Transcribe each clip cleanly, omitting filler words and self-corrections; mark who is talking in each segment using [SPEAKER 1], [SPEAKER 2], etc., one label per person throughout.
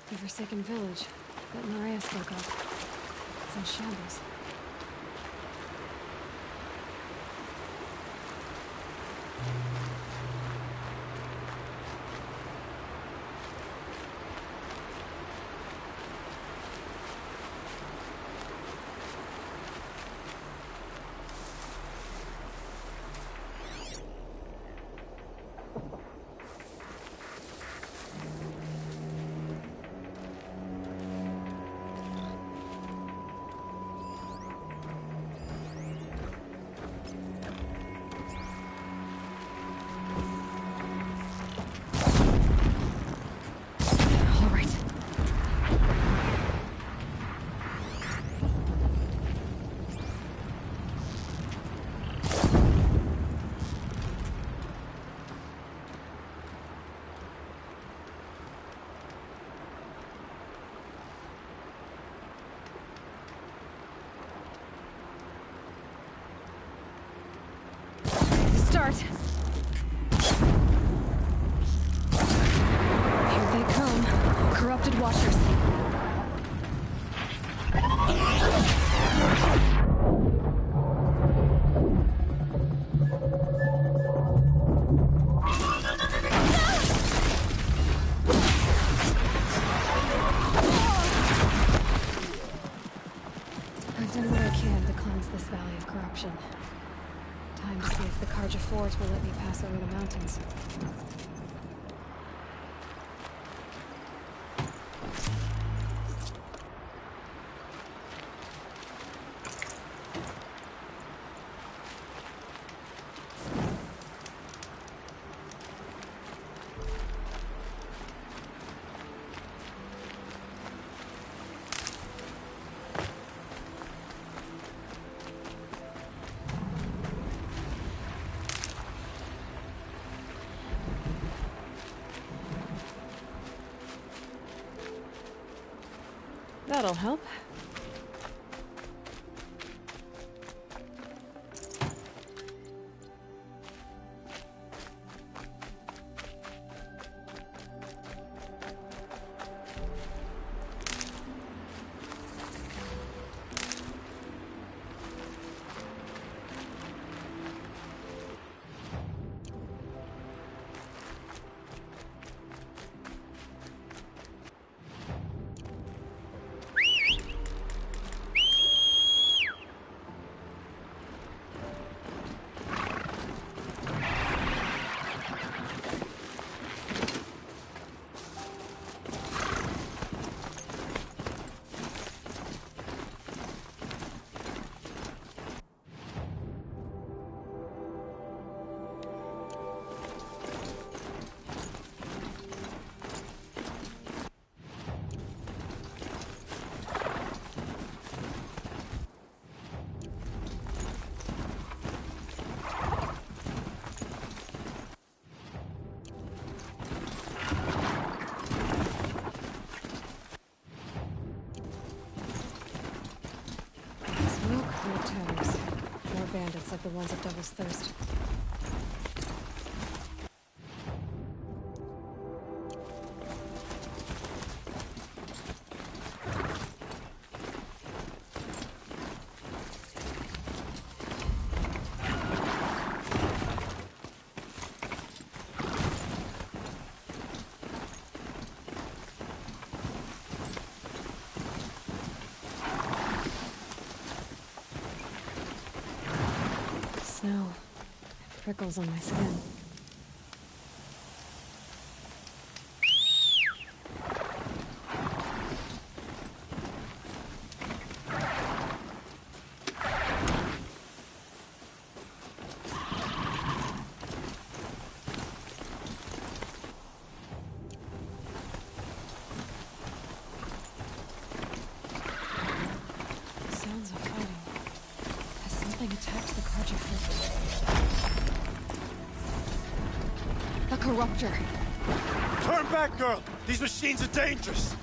[SPEAKER 1] The forsaken village that Maria spoke of. It's in shambles. Start. Here they come, corrupted watchers. I've done what I can to cleanse this valley of corruption. Time to see if the Carja Fort will let me pass over the mountains. That'll help. More bandits like the ones at Devil's Thirst. Snow. It prickles on my skin. Sounds of fighting. Has something attacked the Carja Fort? A corruptor.
[SPEAKER 2] Turn back, girl! These machines are dangerous!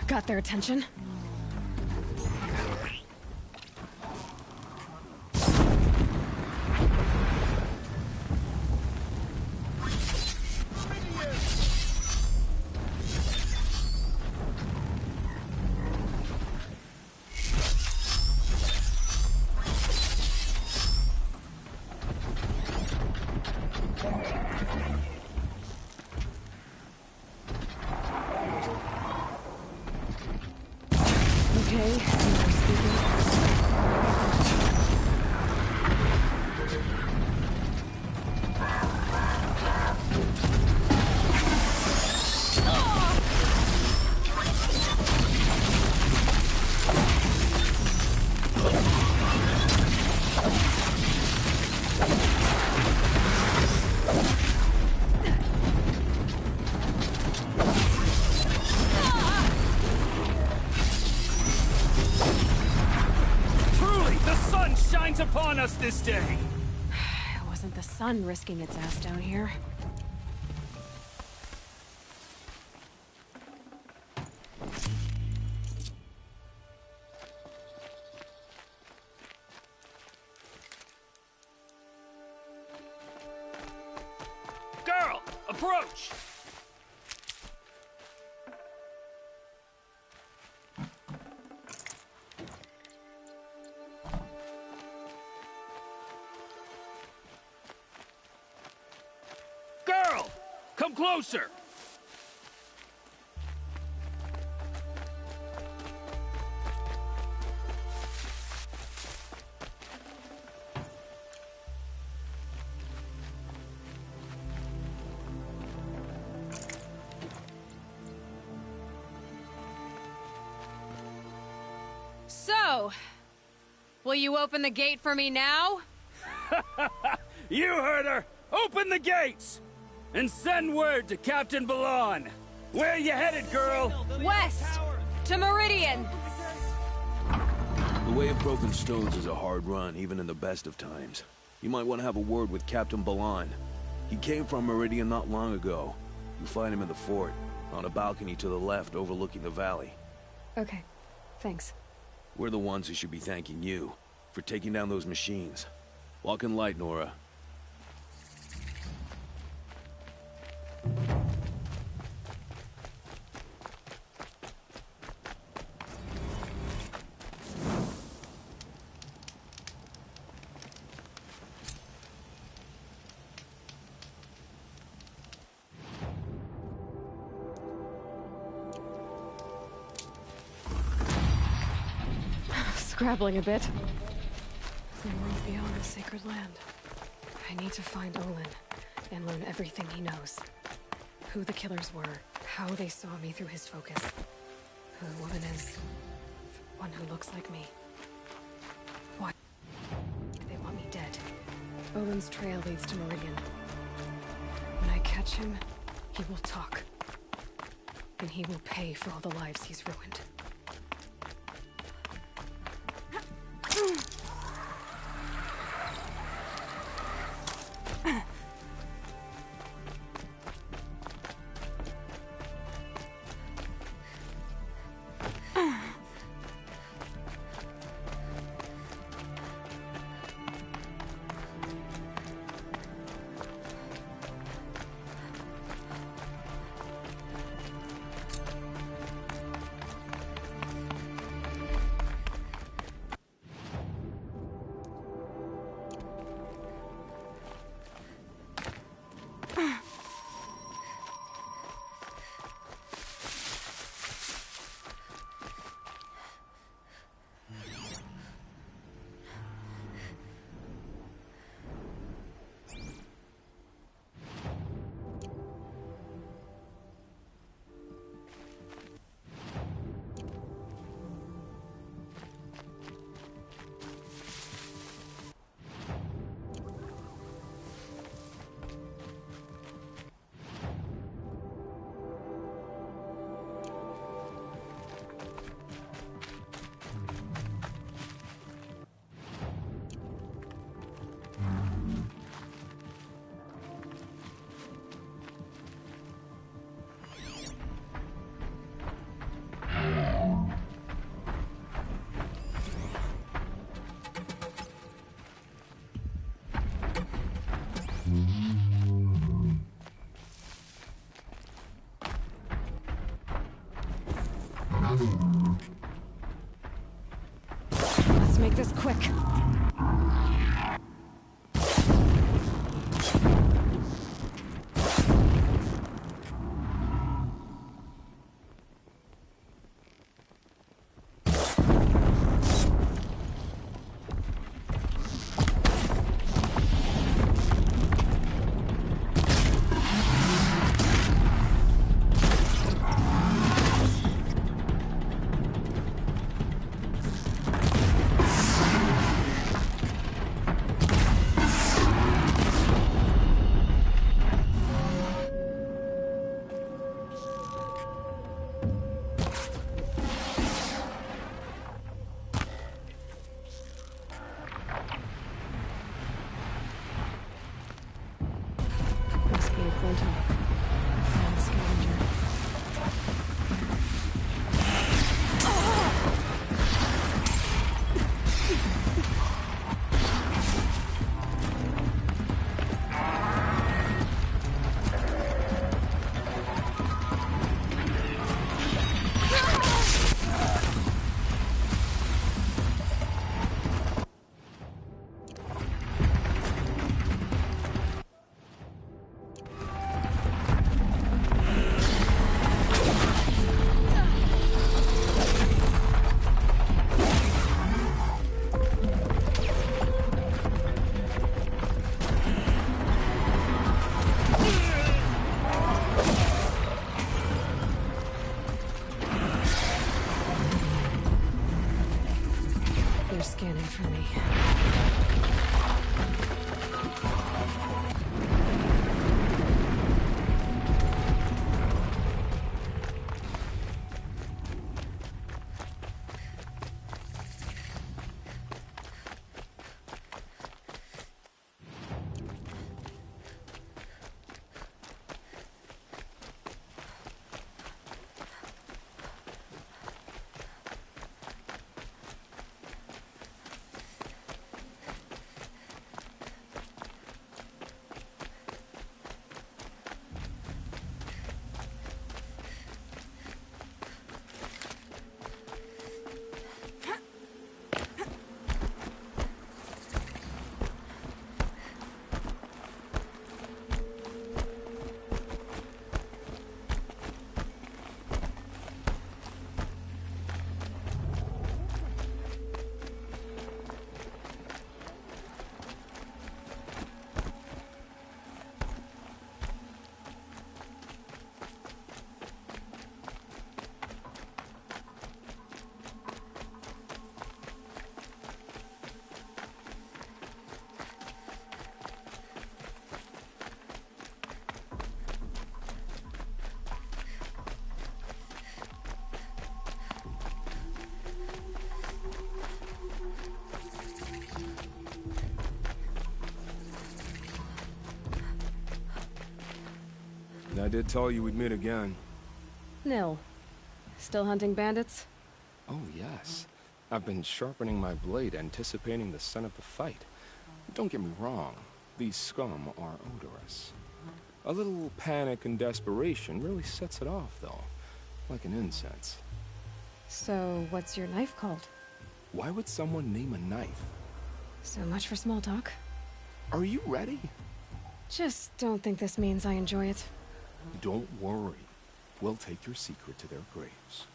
[SPEAKER 1] Got their attention? Okay, you're speaking.
[SPEAKER 3] Truly, the sun shines upon us this day!
[SPEAKER 1] It wasn't the sun risking its ass down here.
[SPEAKER 3] Girl, approach! Girl, come closer!
[SPEAKER 1] So, will you open the gate for me now?
[SPEAKER 3] You heard her! Open the gates! And send word to Captain Balan! Where you headed, girl?
[SPEAKER 1] West! To Meridian!
[SPEAKER 4] The Way of Broken Stones is a hard run, even in the best of times. You might want to have a word with Captain Balan. He came from Meridian not long ago. You'll find him in the fort, on a balcony to the left overlooking the valley.
[SPEAKER 1] Okay, thanks.
[SPEAKER 4] We're the ones who should be thanking you for taking down those machines. Walk in light, Nora.
[SPEAKER 1] Scrabbling a bit. The world beyond the sacred land. I need to find Olin and learn everything he knows. Who the killers were, how they saw me through his focus. Who the woman is. One who looks like me. Why they want me dead. Olin's trail leads to Meridian. When I catch him, he will talk. And he will pay for all the lives he's ruined. Let's make this quick. Must be a Clinton. Found the scavenger. They're scanning for me.
[SPEAKER 5] I did tell you we'd meet again.
[SPEAKER 1] Nil. Still hunting bandits?
[SPEAKER 5] Oh, yes. I've been sharpening my blade, anticipating the scent of the fight. Don't get me wrong, these scum are odorous. A little panic and desperation really sets it off, though. Like an incense.
[SPEAKER 1] So, what's your knife called?
[SPEAKER 5] Why would someone name a knife?
[SPEAKER 1] So much for small talk.
[SPEAKER 5] Are you ready?
[SPEAKER 1] Just don't think this means I enjoy it.
[SPEAKER 5] Don't worry. We'll take your secret to their graves.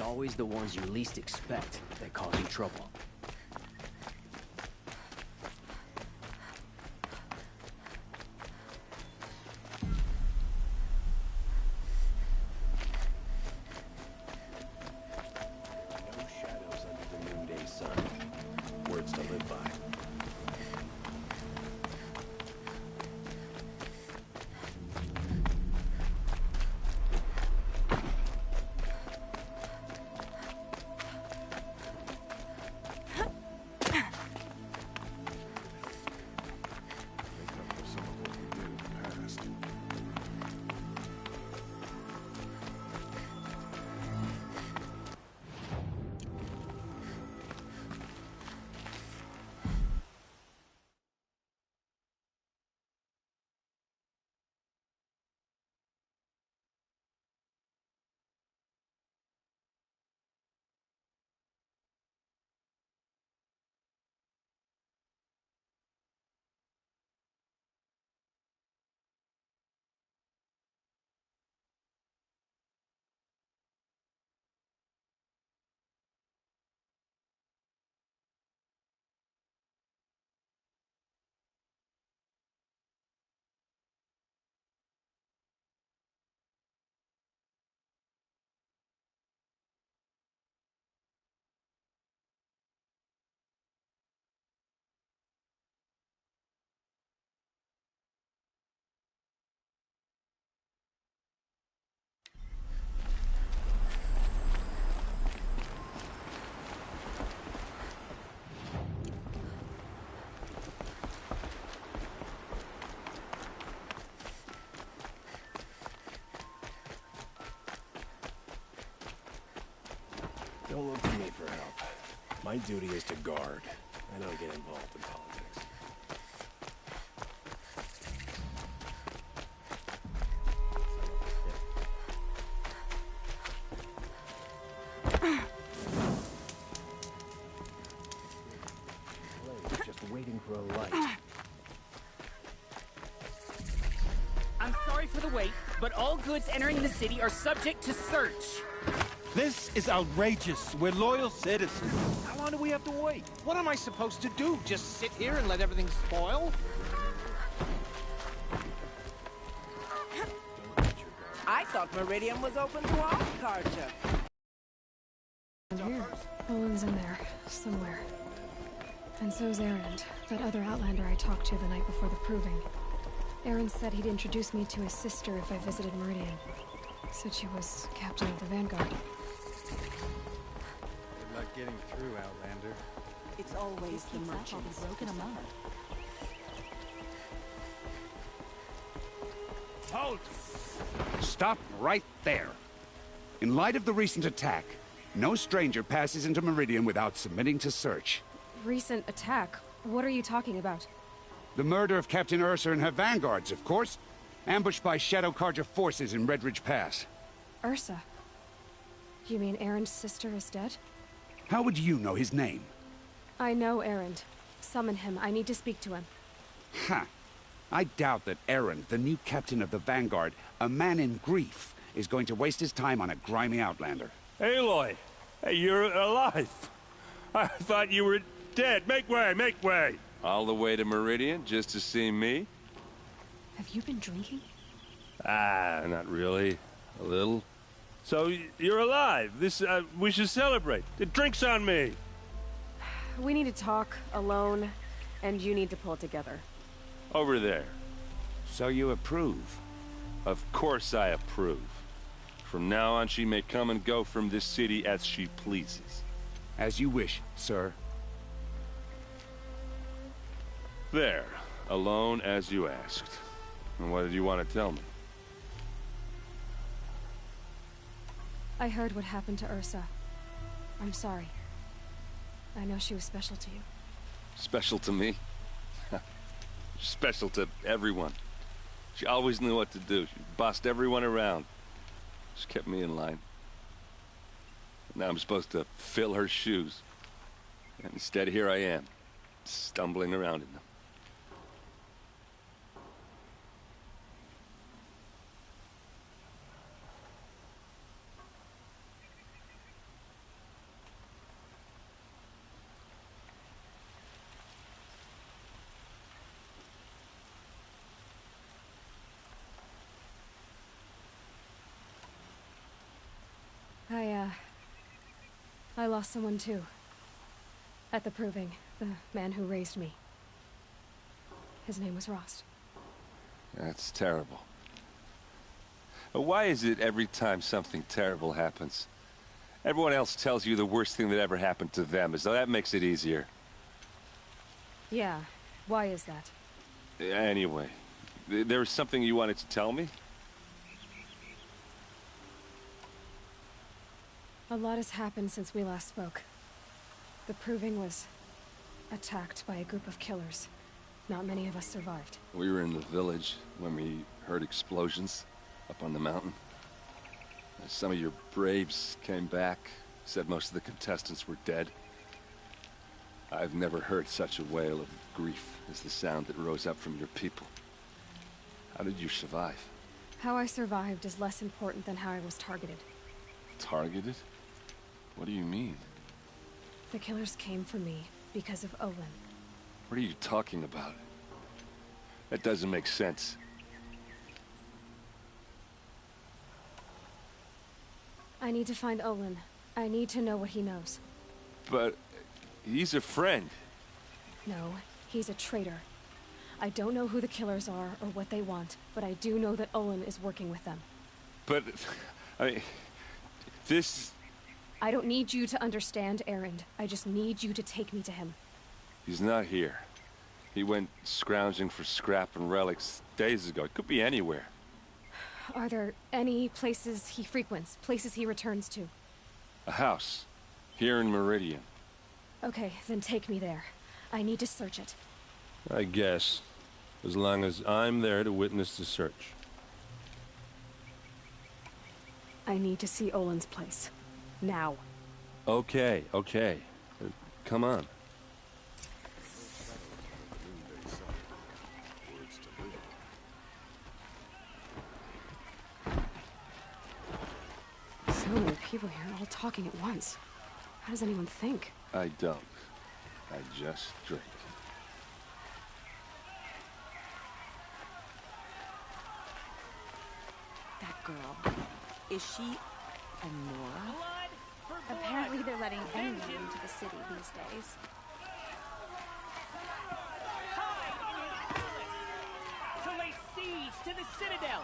[SPEAKER 6] It's always the ones you least expect that cause you trouble.
[SPEAKER 4] No shadows under the noonday sun. Words to live by.
[SPEAKER 5] Make up for some of what we did in the past.
[SPEAKER 4] Don't look to me for help. My duty is to guard. I don't get involved in politics. Just waiting for a light.
[SPEAKER 7] I'm sorry for the wait, but all goods entering the city are subject to search.
[SPEAKER 2] This is outrageous. We're loyal citizens.
[SPEAKER 8] How long do we have to wait? What am I supposed to do? Just sit here and let everything spoil?
[SPEAKER 9] I thought Meridian was open to all culture.
[SPEAKER 1] Here. Olin's in there, somewhere. And so's Erend, that other Outlander I talked to the night before the proving. Erend said he'd introduce me to his sister if I visited Meridian. Said she was captain of the Vanguard.
[SPEAKER 2] Good luck getting through, Outlander.
[SPEAKER 9] It's always the merchants.
[SPEAKER 10] Broken among.
[SPEAKER 11] Halt! Stop right there. In light of the recent attack, no stranger passes into Meridian without submitting to search.
[SPEAKER 1] Recent attack? What are you talking about?
[SPEAKER 11] The murder of Captain Ursa and her vanguards, of course. Ambushed by Shadow Carja forces in Redridge Pass.
[SPEAKER 1] Ursa? You mean Erend's sister is dead?
[SPEAKER 11] How would you know his name?
[SPEAKER 1] I know Erend. Summon him. I need to speak to him.
[SPEAKER 11] Ha! I doubt that Erend, the new captain of the Vanguard, a man in grief, is going to waste his time on a grimy Outlander.
[SPEAKER 2] Aloy! Hey, you're alive! I thought you were dead. Make way, make way!
[SPEAKER 12] All the way to Meridian just to see me?
[SPEAKER 1] Have you been drinking?
[SPEAKER 2] Ah, not really. A little. So, you're alive. We should celebrate. The drink's on me.
[SPEAKER 1] We need to talk, alone, and you need to pull it together.
[SPEAKER 12] Over there.
[SPEAKER 11] So you approve?
[SPEAKER 12] Of course I approve. From now on, she may come and go from this city as she pleases.
[SPEAKER 11] As you wish, sir.
[SPEAKER 12] There. Alone as you asked. And what did you want to tell me?
[SPEAKER 1] I heard what happened to Ursa. I'm sorry. I know she was special to you.
[SPEAKER 12] Special to me? Special to everyone. She always knew what to do. She bossed everyone around. She kept me in line. Now I'm supposed to fill her shoes. And instead, here I am, stumbling around in them.
[SPEAKER 1] I lost someone too. At the Proving, the man who raised me. His name was Rost.
[SPEAKER 2] That's terrible. But why is it every time something terrible happens, everyone else tells you the worst thing that ever happened to them, as though that makes it easier?
[SPEAKER 1] Yeah, why is that?
[SPEAKER 2] Anyway, there was something you wanted to tell me?
[SPEAKER 1] A lot has happened since we last spoke. The Proving was attacked by a group of killers. Not many of us survived.
[SPEAKER 2] We were in the village when we heard explosions up on the mountain. Some of your braves came back, said most of the contestants were dead. I've never heard such a wail of grief as the sound that rose up from your people. How did you survive?
[SPEAKER 1] How I survived is less important than how I was targeted.
[SPEAKER 2] Targeted? What do you mean?
[SPEAKER 1] The killers came for me because of Olin.
[SPEAKER 2] What are you talking about? That doesn't make sense.
[SPEAKER 1] I need to find Olin. I need to know what he knows.
[SPEAKER 2] But he's a friend.
[SPEAKER 1] No, he's a traitor. I don't know who the killers are or what they want, but I do know that Olin is working with them.
[SPEAKER 2] But, I mean, this...
[SPEAKER 1] I don't need you to understand, Erend. I just need you to take me to him.
[SPEAKER 2] He's not here. He went scrounging for scrap and relics days ago. It could be anywhere.
[SPEAKER 1] Are there any places he frequents? Places he returns to?
[SPEAKER 2] A house. Here in Meridian.
[SPEAKER 1] Okay, then take me there. I need to search it.
[SPEAKER 2] I guess. As long as I'm there to witness the search.
[SPEAKER 1] I need to see Olin's place. Now.
[SPEAKER 2] Okay. Come on.
[SPEAKER 1] So many people here, all talking at once. How does anyone think?
[SPEAKER 2] I don't. I just drink.
[SPEAKER 10] That girl. Is she a Nora?
[SPEAKER 13] Apparently they're letting anyone into the city these days.
[SPEAKER 7] To lay siege to the Citadel!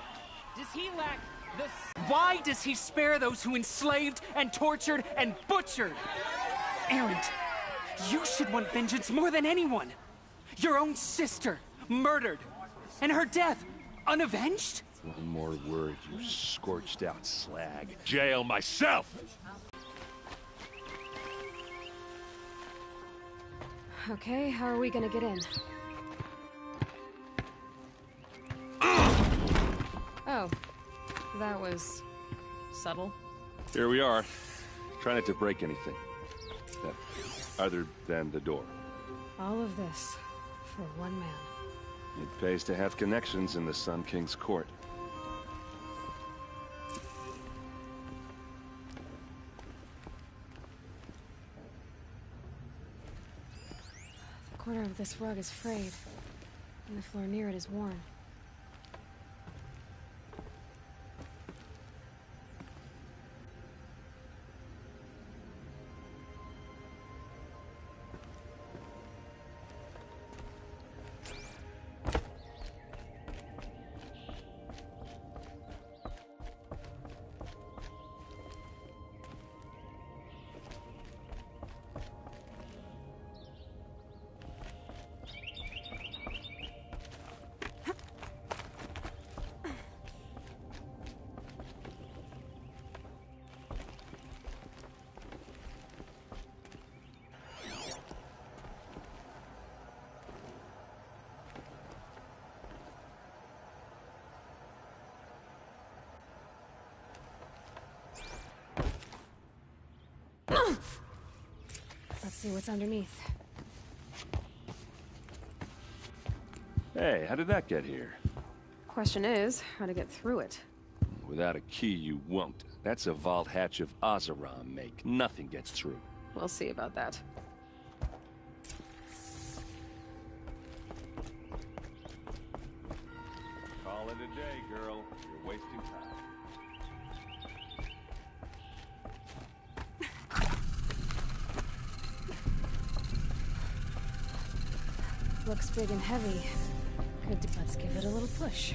[SPEAKER 7] Does he lack the... Why does he spare those who enslaved and tortured and butchered? Erend, you should want vengeance more than anyone. Your own sister, murdered, and her death, unavenged?
[SPEAKER 2] One more word, you scorched out slag. Jail myself!
[SPEAKER 1] Okay, how are we gonna get in? Oh, that was subtle.
[SPEAKER 2] Here we are. Try not to break anything. Other than the door.
[SPEAKER 1] All of this for one man.
[SPEAKER 2] It pays to have connections in the Sun King's court.
[SPEAKER 1] The corner of this rug is frayed, and the floor near it is worn. Let's see what's underneath.
[SPEAKER 2] Hey, how did that get here?
[SPEAKER 1] Question is, how to get through it.
[SPEAKER 2] Without a key, you won't. That's a vault hatch of Oseram make. Nothing gets through.
[SPEAKER 1] We'll see about that.
[SPEAKER 2] Call it a day, girl. You're wasting time.
[SPEAKER 1] looks big and heavy. Let's give it a little push.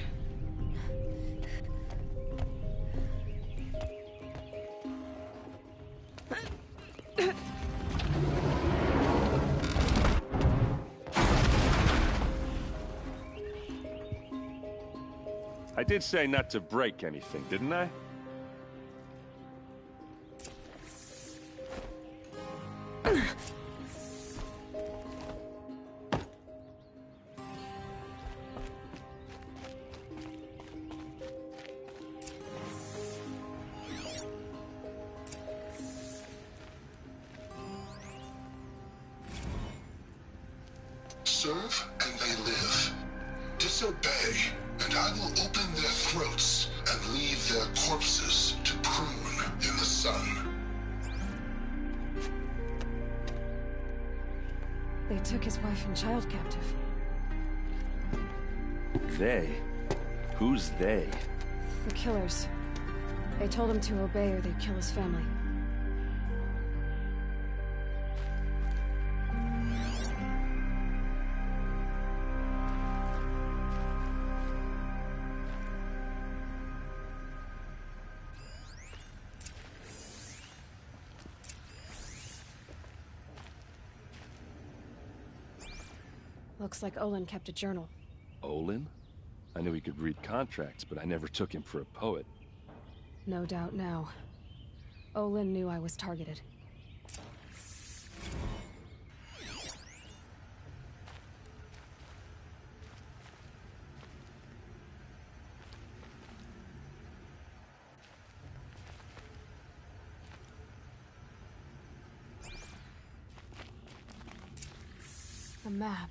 [SPEAKER 2] I did say not to break anything, didn't I?
[SPEAKER 14] Serve and they live. Disobey, and I will open their throats and leave their corpses to prune in the sun.
[SPEAKER 1] They took his wife and child captive.
[SPEAKER 2] They? Who's they?
[SPEAKER 1] The killers. They told him to obey or they'd kill his family. Looks like Olin kept a journal.
[SPEAKER 2] Olin? I knew he could read contracts, but I never took him for a poet.
[SPEAKER 1] No doubt now. Olin knew I was targeted. A map.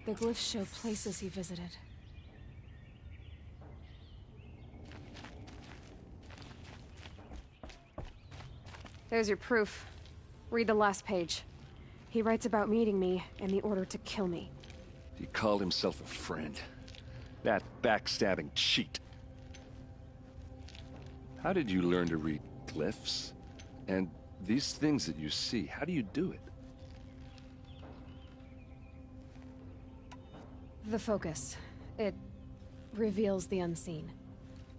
[SPEAKER 1] The glyphs show places he visited. There's your proof. Read the last page. He writes about meeting me and the order to kill me.
[SPEAKER 2] He called himself a friend. That backstabbing cheat. How did you learn to read glyphs? And these things that you see, how do you do it?
[SPEAKER 1] The focus. It reveals the unseen.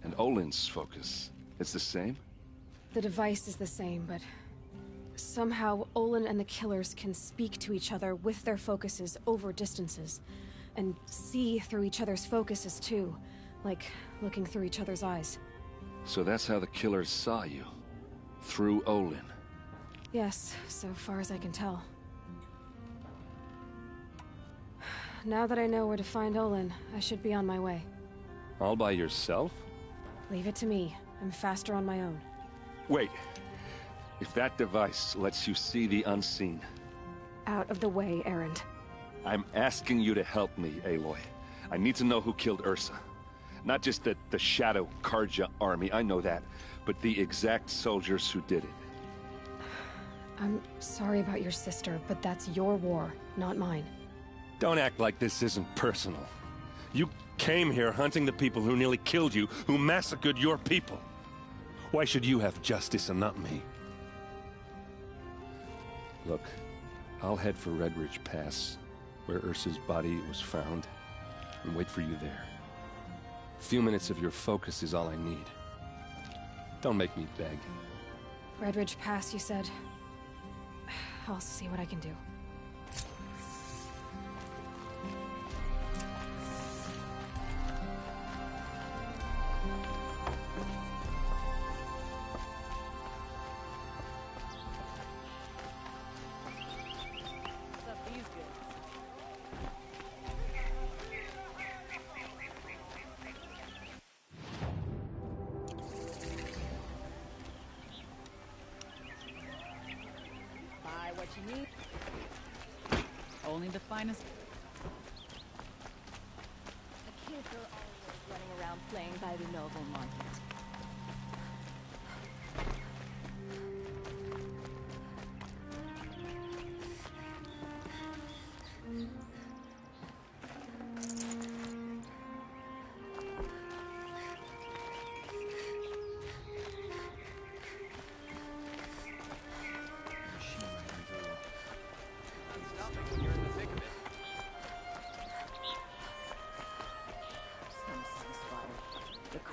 [SPEAKER 2] And Olin's focus, it's the same?
[SPEAKER 1] The device is the same, but somehow Olin and the killers can speak to each other with their focuses over distances, and see through each other's focuses too, like looking through each other's eyes.
[SPEAKER 2] So that's how the killers saw you? Through Olin?
[SPEAKER 1] Yes, so far as I can tell. Now that I know where to find Olin, I should be on my way.
[SPEAKER 2] All by yourself?
[SPEAKER 1] Leave it to me. I'm faster on my own.
[SPEAKER 2] Wait. If that device lets you see the unseen...
[SPEAKER 1] Out of the way, Erend.
[SPEAKER 2] I'm asking you to help me, Aloy. I need to know who killed Ursa. Not just the Shadow Karja army, I know that, but the exact soldiers who did it.
[SPEAKER 1] I'm sorry about your sister, but that's your war, not mine.
[SPEAKER 2] Don't act like this isn't personal. You came here hunting the people who nearly killed you, who massacred your people. Why should you have justice and not me? Look, I'll head for Redridge Pass, where Ursa's body was found, and wait for you there. A few minutes of your focus is all I need. Don't make me beg.
[SPEAKER 1] Redridge Pass, you said? I'll see what I can do.
[SPEAKER 10] What you need? Only the finest.
[SPEAKER 13] The kids are always running around playing by the Noble Market.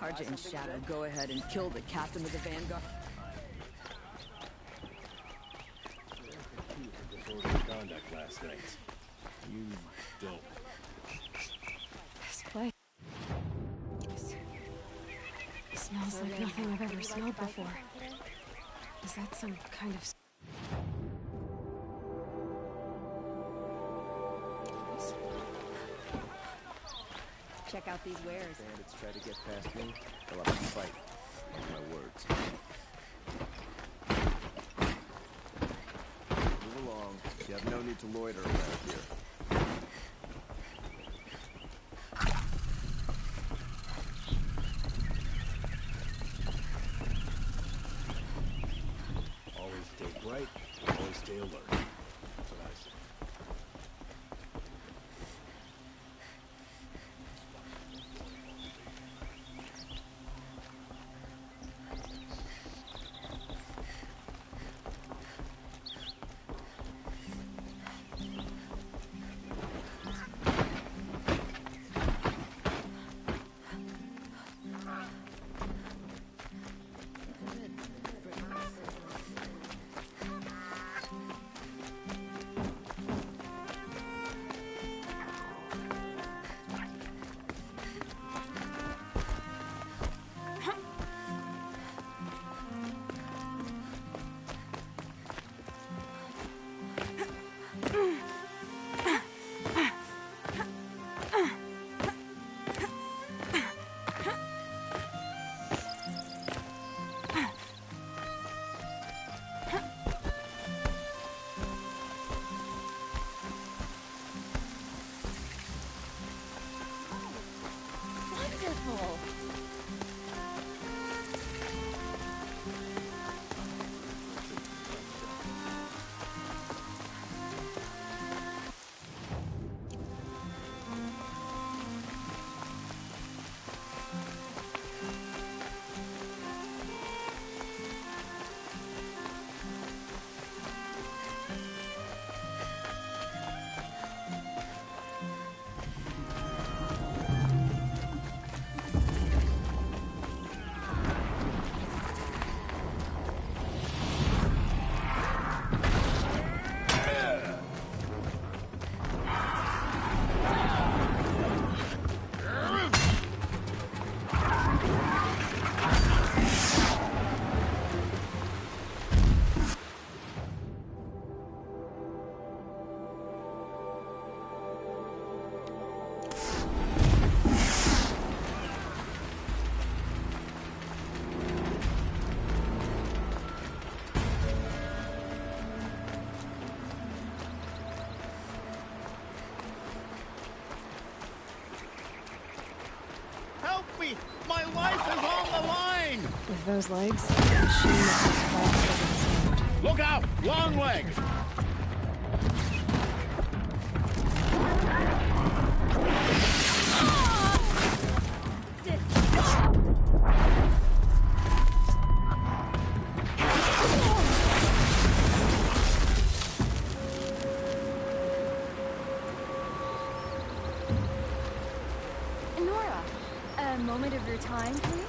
[SPEAKER 15] Sergeant in Shadow go ahead and kill the captain of the Vanguard?
[SPEAKER 4] Conduct last night. You don't.
[SPEAKER 1] This place smells like nothing I've ever smelled before. Is that some kind of...
[SPEAKER 13] Check out these wares.
[SPEAKER 6] Bandits try to get past me, they'll have to fight. Mark my words. Move along. You have no need to loiter around here.
[SPEAKER 4] Always stay bright, always stay alert. That's what I say.
[SPEAKER 13] Wonderful.
[SPEAKER 8] My life is on the line!
[SPEAKER 1] With those legs, the machine that was fast.
[SPEAKER 8] Look out! Long legs!
[SPEAKER 13] Nora, a moment of your time, please?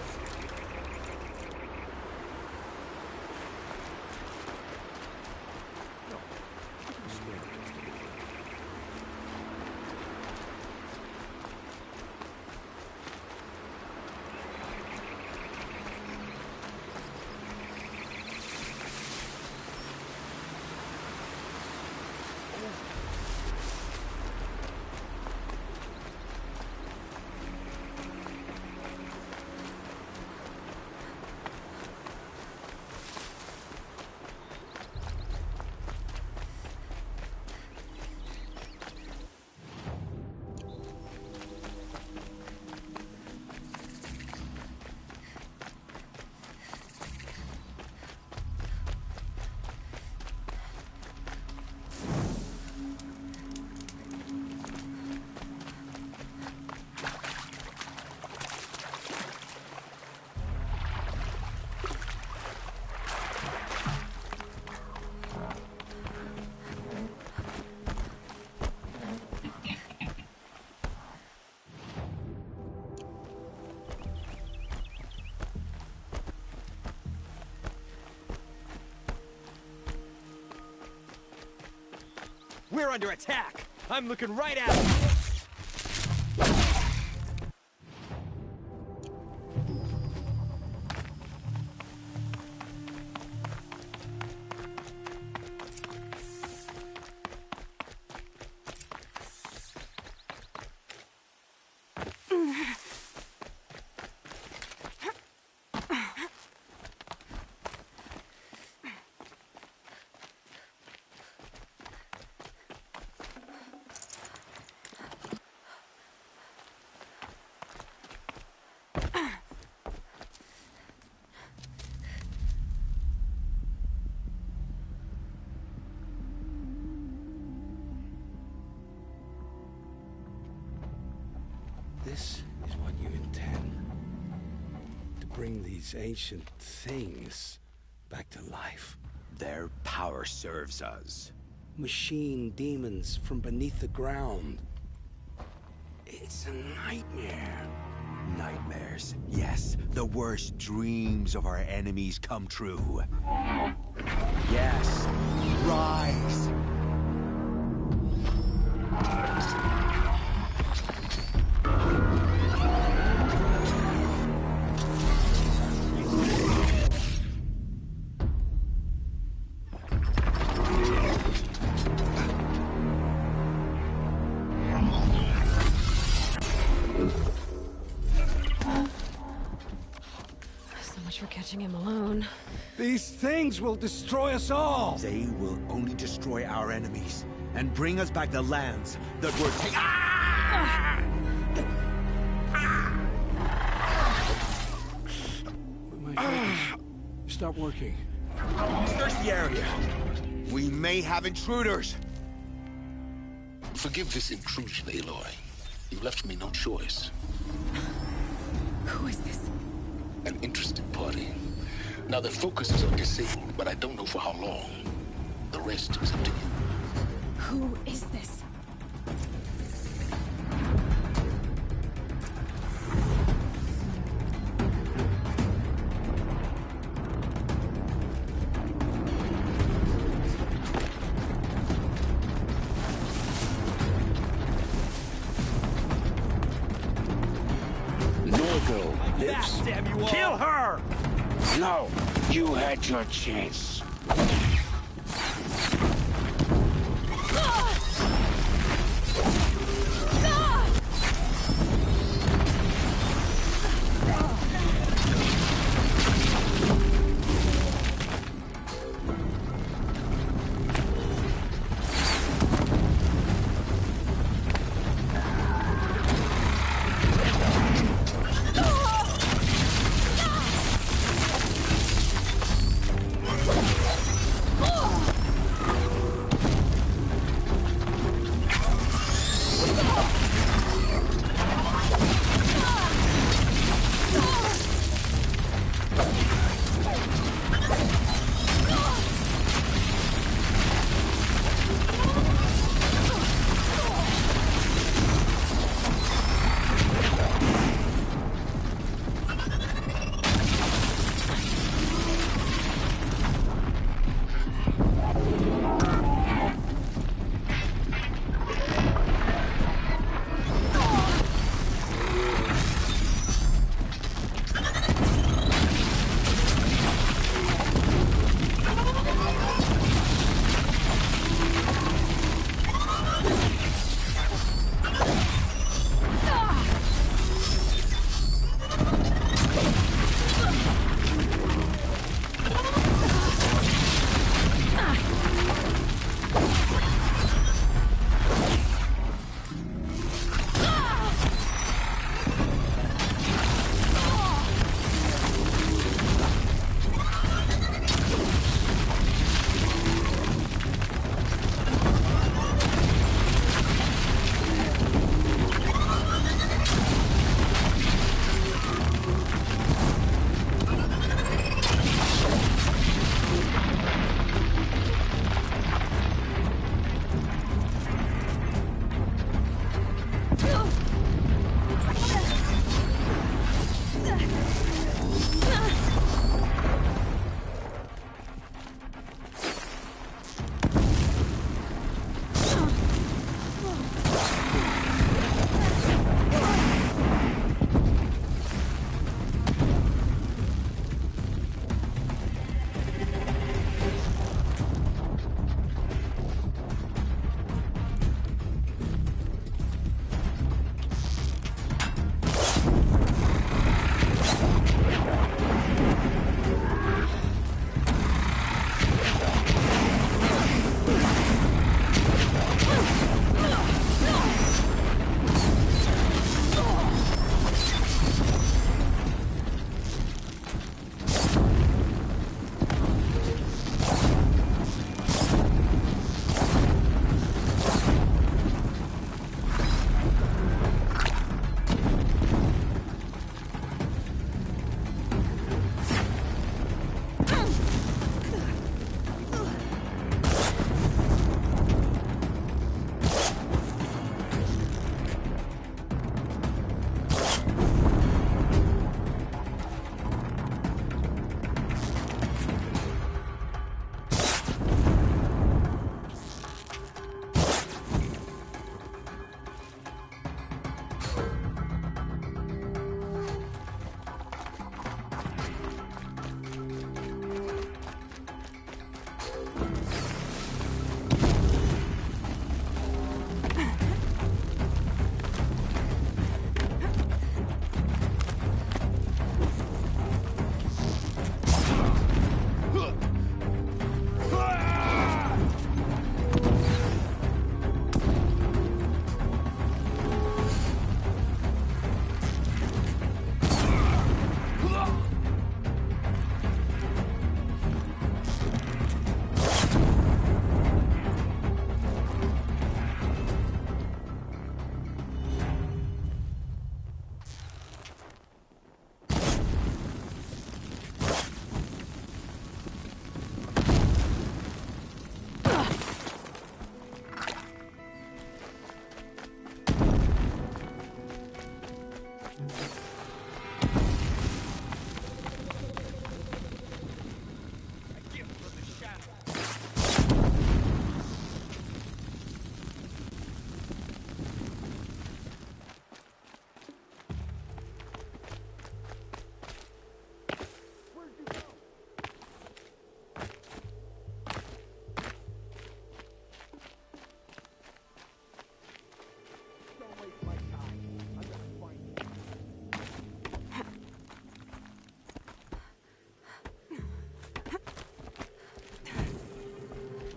[SPEAKER 16] We're under attack! I'm looking right at it!
[SPEAKER 17] This is what you intend. To bring these ancient things back to life.
[SPEAKER 18] Their power serves us.
[SPEAKER 17] Machine demons from beneath the ground. It's a nightmare.
[SPEAKER 18] Nightmares, yes. The worst dreams of our enemies come true. Yes, rise!
[SPEAKER 1] For catching him alone.
[SPEAKER 17] These things will destroy us all!
[SPEAKER 18] They will only destroy our enemies and bring us back the lands that were taken. Ah!
[SPEAKER 17] Stop working.
[SPEAKER 18] Search the area. We may have intruders.
[SPEAKER 14] Forgive this intrusion, Aloy. You left me no choice.
[SPEAKER 1] Who is this?
[SPEAKER 14] An interesting party. Now their focus is on disabled, but I don't know for how long. The rest is up to you.
[SPEAKER 1] Who is this?
[SPEAKER 16] Kill her!
[SPEAKER 17] No, you had your chance.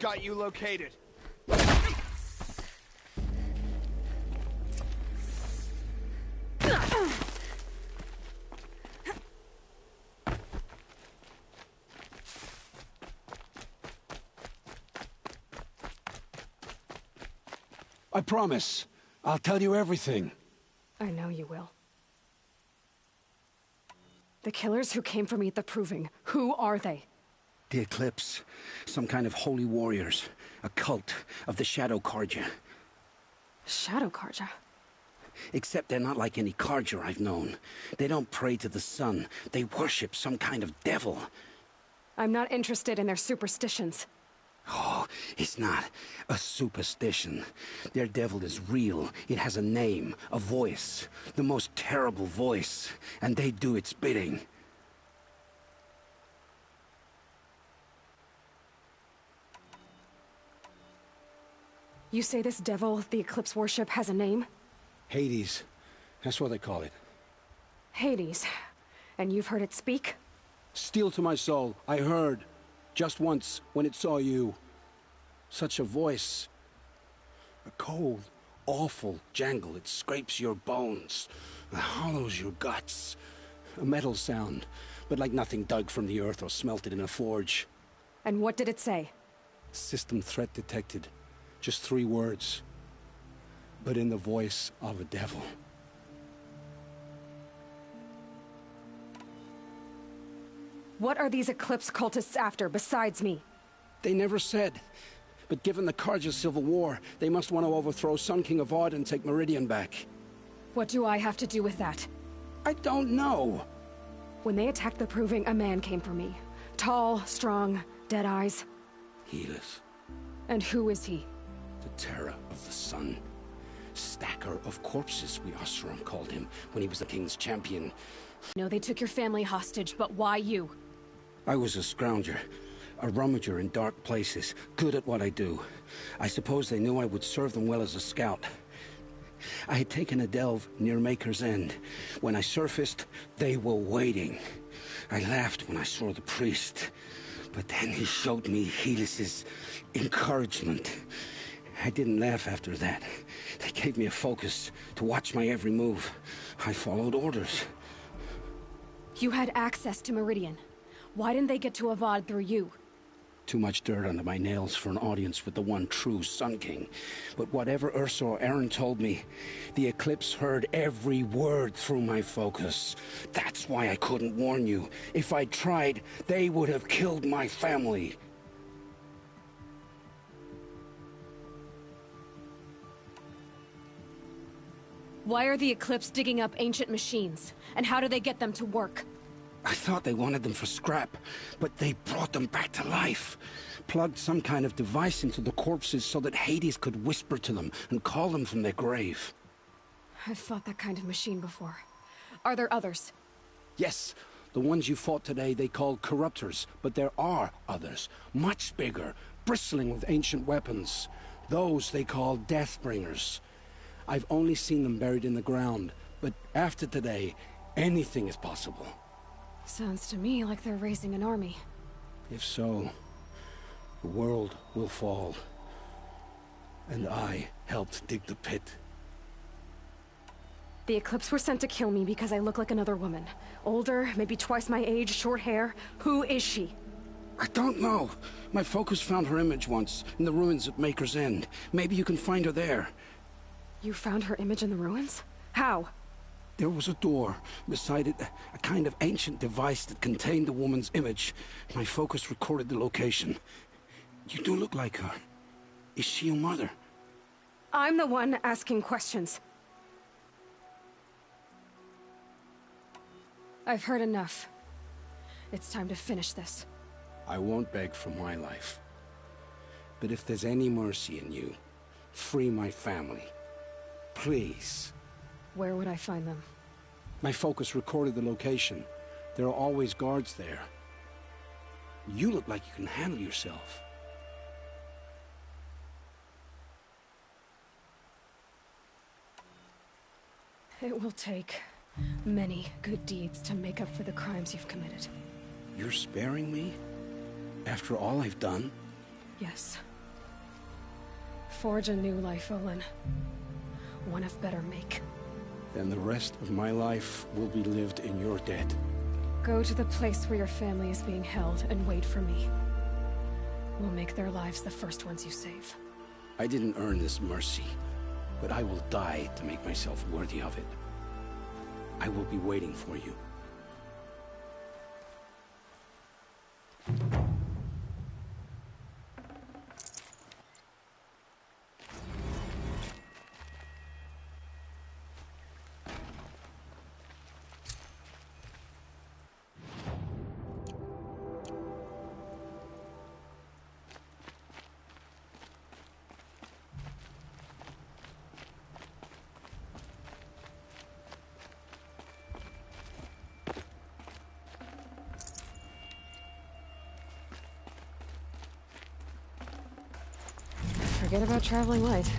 [SPEAKER 16] got you located.
[SPEAKER 17] I promise. I'll tell you everything.
[SPEAKER 1] I know you will. The killers who came for me at the Proving, who are they?
[SPEAKER 18] The Eclipse. Some kind of holy warriors. A cult of the Shadow Carja.
[SPEAKER 1] Shadow Carja?
[SPEAKER 18] Except they're not like any Carja I've known. They don't pray to the sun. They worship some kind of devil.
[SPEAKER 1] I'm not interested in their superstitions.
[SPEAKER 18] Oh, it's not a superstition. Their devil is real. It has a name, a voice. The most terrible voice. And they do its bidding.
[SPEAKER 1] You say this devil the Eclipse worship has a name?
[SPEAKER 17] Hades. That's what they call it.
[SPEAKER 1] Hades. And you've heard it speak?
[SPEAKER 17] Steel to my soul. I heard. Just once, when it saw you. Such a voice. A cold, awful jangle. It scrapes your bones. It hollows your guts. A metal sound, but like nothing dug from the earth or smelted in a forge.
[SPEAKER 1] And what did it say?
[SPEAKER 17] System threat detected. Just 3 words. But in the voice of a devil.
[SPEAKER 1] What are these Eclipse cultists after, besides me?
[SPEAKER 17] They never said. But given the Carja civil war, they must want to overthrow Sun King Avad and take Meridian back.
[SPEAKER 1] What do I have to do with that?
[SPEAKER 17] I don't know.
[SPEAKER 1] When they attacked the Proving, a man came for me. Tall, strong, dead eyes.
[SPEAKER 17] Helis.
[SPEAKER 1] And who is he?
[SPEAKER 17] The terror of the sun. Stacker of corpses, we Oseram called him, when he was the king's champion.
[SPEAKER 1] No, they took your family hostage, but why you?
[SPEAKER 17] I was a scrounger. A rummager in dark places, good at what I do. I suppose they knew I would serve them well as a scout. I had taken a delve near Maker's End. When I surfaced, they were waiting. I laughed when I saw the priest. But then he showed me Helis's encouragement. I didn't laugh after that. They gave me a focus to watch my every move. I followed orders.
[SPEAKER 1] You had access to Meridian. Why didn't they get to Avad through you?
[SPEAKER 17] Too much dirt under my nails for an audience with the one true Sun King. But whatever Ursa or Aaron told me, the Eclipse heard every word through my focus. That's why I couldn't warn you. If I'd tried, they would have killed my family.
[SPEAKER 1] Why are the Eclipse digging up ancient machines? And how do they get them to work?
[SPEAKER 17] I thought they wanted them for scrap, but they brought them back to life. Plugged some kind of device into the corpses so that Hades could whisper to them and call them from their grave.
[SPEAKER 1] I've fought that kind of machine before. Are there others?
[SPEAKER 17] Yes, the ones you fought today they called Corruptors, but there are others, much bigger, bristling with ancient weapons. Those they call Deathbringers. I've only seen them buried in the ground, but after today, anything is possible.
[SPEAKER 1] Sounds to me like they're raising an army.
[SPEAKER 17] If so, the world will fall. And I helped dig the pit.
[SPEAKER 1] The Eclipse were sent to kill me because I look like another woman. Older, maybe twice my age, short hair. Who is she?
[SPEAKER 17] I don't know. My focus found her image once, in the ruins at Maker's End. Maybe you can find her there.
[SPEAKER 1] You found her image in the ruins? How?
[SPEAKER 17] There was a door. Beside it, a kind of ancient device that contained the woman's image. My focus recorded the location. You do look like her. Is she your mother?
[SPEAKER 1] I'm the one asking questions. I've heard enough. It's time to finish this.
[SPEAKER 17] I won't beg for my life. But if there's any mercy in you, free my family. Please.
[SPEAKER 1] Where would I find them?
[SPEAKER 17] My focus recorded the location. There are always guards there. You look like you can handle yourself.
[SPEAKER 1] It will take many good deeds to make up for the crimes you've committed.
[SPEAKER 17] You're sparing me? After all I've done?
[SPEAKER 1] Yes. Forge a new life, Olin. One of better make.
[SPEAKER 17] Then the rest of my life will be lived in your debt.
[SPEAKER 1] Go to the place where your family is being held and wait for me. We'll make their lives the first ones you save.
[SPEAKER 17] I didn't earn this mercy, but I will die to make myself worthy of it. I will be waiting for you.
[SPEAKER 1] Forget about traveling light.